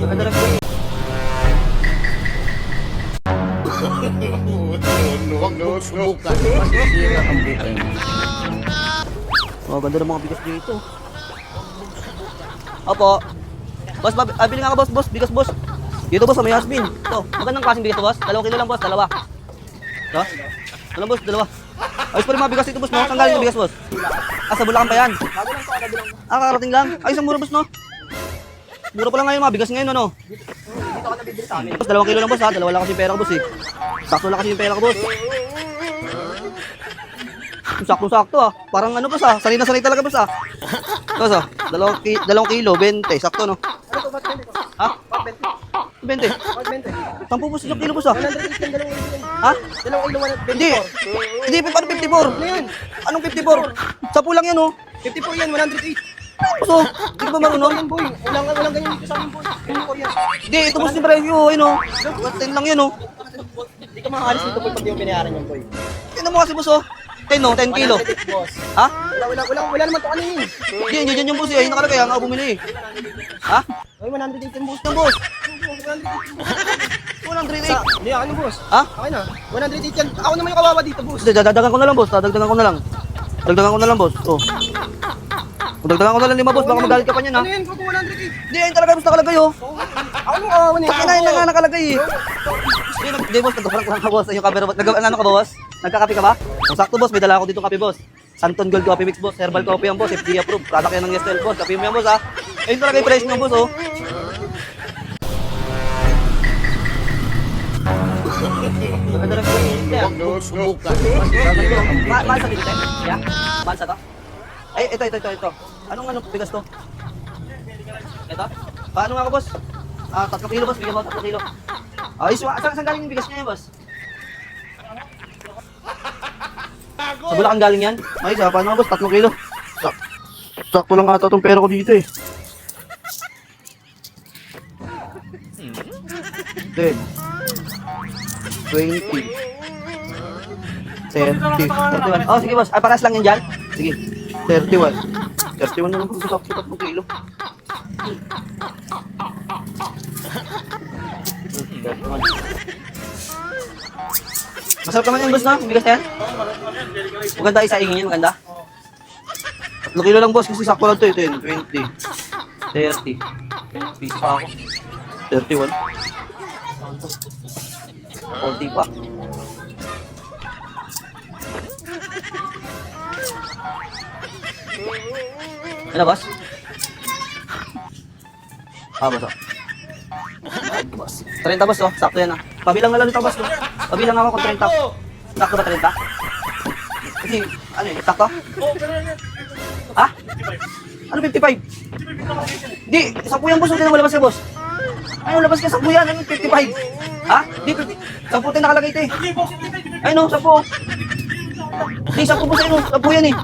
Maganda rin po. Huwag mong subukan. Masisira ang buhay mo. Oh, ganda ng mga bigas dito. Opo. Boss, bili nga ka boss, bigas boss. Dito boss, may Yasmin. Ito, magandang klaseng bigas to boss. 2 kilo lang boss, dalawa. Ito? Ito lang boss, dalawa. Ayos pa rin mga bigas dito boss, no? Saan galing yung bigas boss? Ah, sa Bulacan pa yan. Ah, kakarating lang. Ayos ang mura boss, no? Mura pa lang ngayon mga bigas ngayon, ano? Dito ka nabibili sa amin. Boss, 2 kilo lang boss ha. Dalawa lang kasi yung pera ko boss eh. Sakto lang kasi yung pera ko boss. Sakto-sakto ah. Parang ano boss ah. Sanay na sanay talaga boss ah. Boss ah. 2 kilo, 20. Sakto no? Ano to, ba't 20 to? Ha? Ba't 20? 20. Ba't 20? 10 boss isang kilo boss ah. 108 yung dalawang kilo. Ha? Dalawang kilo, Hindi. 124. Hindi, paano 54? Ano yan? Anong 54? 10 lang yan oh. 54 yan, 108. Boss oh. Hindi ka ba marunong? Yan boy, walang ganyan dito sa amin boy. 54 yan. Hindi, ito boss yung presyo. Ayun oh. 10 lang yan oh. Hindi ka makakalis dito boy pag di mo binayaran yan boy. Tingnan mo kasi boss oh. 10 no, 10 kilo. 108 boss. Ha? Wala naman to kanina eh. Hindi, yan yung boss eh. Ayun nakalagay. Ang ako bumili eh. Ha? Ay, 108 yung boss. Yung boss. 108. 108. Hindi, ano boss? Ha? Okay na. 108 yan. Ako naman yung kawawa dito boss. Hindi, dadagan ko na lang boss. Dagdagan ko na lang. Dagdagan ko na lang boss. Oh. Dagdagan ko na lang 5 boss. Baka magalit ka pa niyan ha. Ano yan? Kung 108. Hindi, ayun talaga boss nakalagay oh. Ako nung kawawa niya. Kinain na nga nakalagay eh. Hindi boss, nagkapalang ka boss. Yung camera boss. Ano ka ba boss? Nagkakape ka ba? Kung sakto boss, may dala ako dito kape boss. Santon Gold Coffee Mix boss. Herbal coffee yan boss. FDA approved. Product yan ng Nestle boss. Kape mo yan boss ha. Ayun talaga yung price niyo boss oh. Maganda rin po yung Huwag mong subukan. Mahal sa dito, yeah? Mahal sa to? Ay, ito. Anong bigas to? Ito? Paano nga ako, boss? 3 kilo, boss. Bigyan mo 3 kilo. Ay, saan galing yung bigas niya, boss? Sa Bulacan galing yan? Ay, paano nga, boss? 3 kilo. Sakto lang ata itong pera ko dito, eh. 10, 20, 30, 31. Oh, sige boss. Paras lang yan dyan. Sige. 31. 31 na lang po. Sakto 3 kilo. 31. Masarap naman yung boss na. Bigas na yan. Maganda isaingin yan. Maganda. 3 kilo lang boss. Kasi sakto lang ito. 10, 20, 30. Piso pa ako. 31. Konti pa. Ano, boss? Boss, oh. Ay, boss. 30, boss, oh. Sakto yan, ah. Pabilang na lang dito, boss. Pabilang ako kung 30. Sakto ba 30? Kasi, ano eh, sakto? Ha? Ano 55? Di, 10 yan, boss. Hindi na malabas ka, boss. Ay, labas ka, 10 yan. Ano 55? Ha? Di, 10 tayo nakalagay ito eh. Ay, no, 10. Di, 10 po sa'yo, 10 yan eh.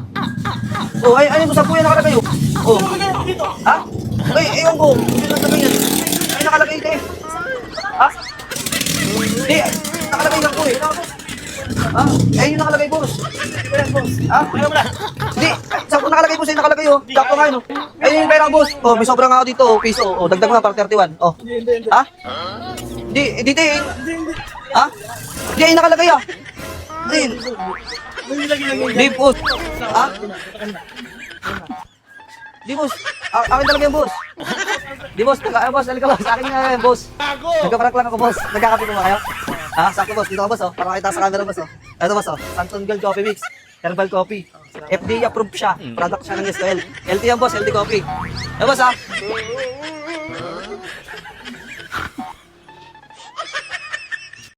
Oh, ay, 10 yan nakalagay oh. Oh. Ha? Ay, ewan ko. Hindi nakalagay yan. Ay, nakalagay ito eh. Ha? Di, nakalagay lang po eh. Ha? Ay, yung nakalagay, boss. Ha? Di, 10 nakalagay po sa'yo, nakalagay oh. Sakto nga yun oh. Ay, yung pera boss. Oh, may sobra nga ako dito oh, piso. Oh, dagdag mo na para 31. Oh. Ha? Di, dito eh. Ha? Di, ay nakalagay ah. Din. Di, boss. Ha? Di, boss. Akin talaga yung boss. Di, boss. Boss, halika boss. Akin nga yung boss. Nagkaparak lang ako, boss. Nagkakape ko ba kayo? Ha? Sakto, boss. Dito ka, boss. Oh. Para makita sa camera, boss. Oh. Ito, boss. Oh. Santon Gold Coffee Mix. Herbal coffee. FDA approved siya. Product siya ng Nestle. LT yan, boss. LT coffee. Eh, boss, ha?